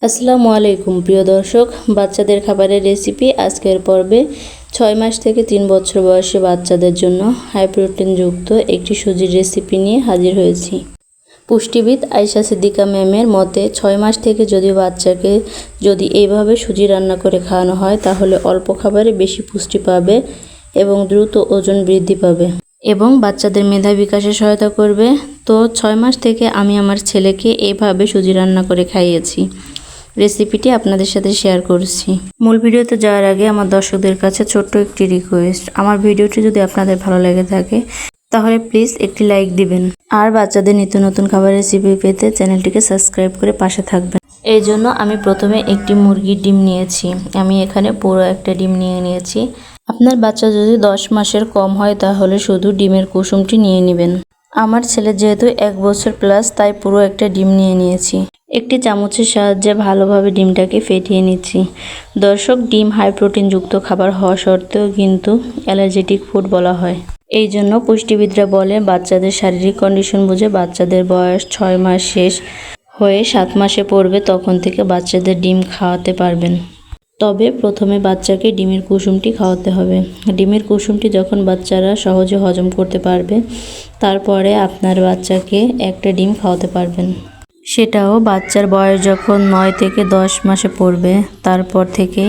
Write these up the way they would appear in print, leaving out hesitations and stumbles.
আসসালামু আলাইকুম প্রিয় দর্শক, বাচ্চাদের খাবারের রেসিপি আজকের পর্বে 6 মাস থেকে 3 বছর বয়সী বাচ্চাদের জন্য হাই প্রোটিনযুক্ত একটি সুজির রেসিপি নিয়ে হাজির হয়েছি। পুষ্টিবিদ আয়েশা সিদ্দিকা ম্যামের মতে 6 মাস থেকে বাচ্চাকে এইভাবে সুজি রান্না করে খাওয়ানো হয় তাহলে অল্প খাবারে বেশি পুষ্টি পাবে এবং দ্রুত ওজন বৃদ্ধি পাবে এবং বাচ্চাদের মেধা বিকাশে সহায়তা করবে। তো 6 মাস থেকে আমি আমার ছেলেকে এইভাবে সুজি রান্না করে খাইয়েছি। রেসিপিটি আপনাদের সাথে শেয়ার করছি। মূল ভিডিওতে যাওয়ার আগে আমার দর্শকদের কাছে ছোট্ট একটি রিকোয়েস্ট, আমার ভিডিওটি যদি আপনাদের ভালো লেগে থাকে তাহলে প্লিজ একটি লাইক দিবেন আর বাচ্চাদের নিত্য নতুন খাবার রেসিপি পেতে চ্যানেলটিকে সাবস্ক্রাইব করে পাশে থাকবেন। এই জন্য আমি প্রথমে একটি মুরগির ডিম নিয়েছি। আমি এখানে পুরো একটা ডিম নিয়েছি। আপনার বাচ্চা যদি 10 মাসের কম হয় তাহলে শুধু ডিমের কুসুমটি নিয়ে নেবেন। আমার ছেলে যেহেতু 1 বছর প্লাস তাই পুরো একটা ডিম নিয়েছি। একটি চামচের সাহায্যে ভালোভাবে ডিমটাকে ফেটিয়ে নিচ্ছি। দর্শক, ডিম হাই প্রোটিনযুক্ত খাবার হওয়া সত্ত্বেও কিন্তু অ্যালার্জেটিক ফুড বলা হয়। এই জন্য পুষ্টিবিদরা বলে বাচ্চাদের শারীরিক কন্ডিশন বুঝে বাচ্চাদের বয়স 6 মাস শেষ হয়ে 7 মাসে পড়বে তখন থেকে বাচ্চাদের ডিম খাওয়াতে পারবেন। তবে প্রথমে বাচ্চাকে ডিমের কুসুমটি খাওয়াতে হবে। ডিমের কুসুমটি যখন বাচ্চারা সহজে হজম করতে পারবে তারপরে আপনার বাচ্চাকে একটা ডিম খাওয়াতে পারবেন। সেটাও বাচ্চার বয়স যখন 9 থেকে 10 মাসে পড়বে। তারপর থেকে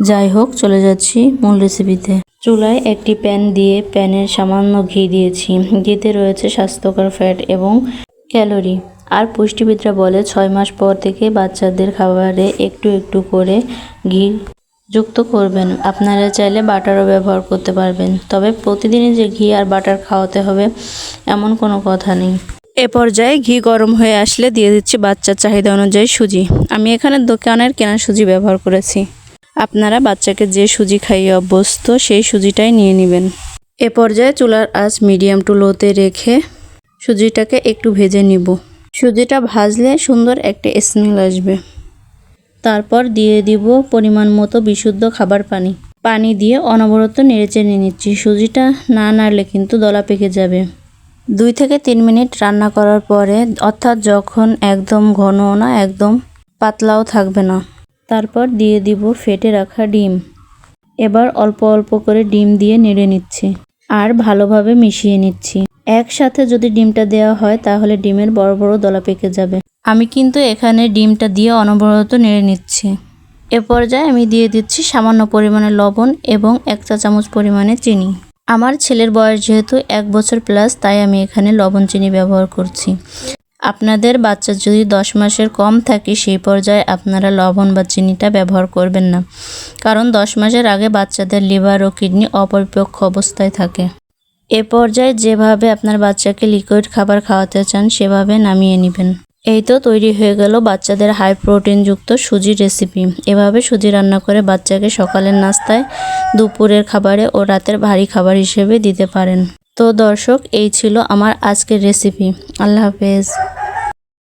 যাই হোক, চলে যাচ্ছি মূল রেসিপিতে। চুলায় একটি প্যান দিয়ে প্যানের সামান্য ঘি দিয়েছি। ঘিতে রয়েছে স্বাস্থ্যকর ফ্যাট এবং ক্যালোরি। আর পুষ্টিবিদরা বলে 6 মাস পর থেকে বাচ্চাদের খাবারে একটু একটু করে ঘি যুক্ত করবেন। আপনারা চাইলে বাটারও ব্যবহার করতে পারবেন, তবে প্রতিদিনই যে ঘি আর বাটার খাওয়াতে হবে এমন কোনো কথা নেই। এ পর্যায়ে ঘি গরম হয়ে আসলে দিয়ে দিচ্ছি বাচ্চার চাহিদা অনুযায়ী সুজি। আমি এখানে দোকানের কেনা সুজি ব্যবহার করেছি। আপনারা বাচ্চাকে যে সুজি খাইয়ে অভ্যস্ত সেই সুজিটাই নিয়ে নেবেন। এ পর্যায়ে চুলার আঁচ মিডিয়াম টু লোতে রেখে সুজিটাকে একটু ভেজে নিব। সুজিটা ভাজলে সুন্দর একটা স্মেল আসবে। তারপর দিয়ে দিব পরিমাণ মতো বিশুদ্ধ খাবার পানি। পানি দিয়ে অনবরত নেড়েচেড়ে নিচ্ছি। সুজিটা না নাড়লে কিন্তু দলা পেকে যাবে। 2 থেকে 3 মিনিট রান্না করার পরে, অর্থাৎ যখন একদম ঘনও না একদম পাতলাও থাকবে না, তারপর দিয়ে দিব ফেটে রাখা ডিম। এবার অল্প অল্প করে ডিম দিয়ে নেড়ে নিচ্ছি আর ভালোভাবে মিশিয়ে নিচ্ছি। একসাথে যদি ডিমটা দেওয়া হয় তাহলে ডিমের বড় বড় দলা পেকে যাবে। আমি কিন্তু এখানে ডিমটা দিয়ে অনবরত নেড়ে নিচ্ছি। এ পর্যায়ে আমি দিয়ে দিচ্ছি সামান্য পরিমাণে লবণ এবং 1 চা চামচ পরিমাণে চিনি। আমার ছেলের বয়স যেহেতু 1 বছর প্লাস তাই আমি এখানে লবণ চিনি ব্যবহার করছি। আপনাদের বাচ্চা যদি 10 মাসের কম থাকে সেই পর্যায়ে আপনারা লবণ বা চিনিটা ব্যবহার করবেন না, কারণ 10 মাসের আগে বাচ্চাদের লিভার ও কিডনি অপরিপক্ক অবস্থায় থাকে। এ পর্যায়ে যেভাবে আপনার বাচ্চাকে লিকুইড খাবার খাওয়াতে চান সেভাবে নামিয়ে নেবেন। এই তো তৈরি হয়ে গেল বাচ্চাদের হাই প্রোটিনযুক্ত সুজির রেসিপি। এভাবে সুজি রান্না করে বাচ্চাকে সকালের নাস্তায়, দুপুরের খাবারে ও রাতের ভারী খাবার হিসেবে দিতে পারেন। তো দর্শক, এই ছিল আমার আজকের রেসিপি। আল্লাহ হাফেজ।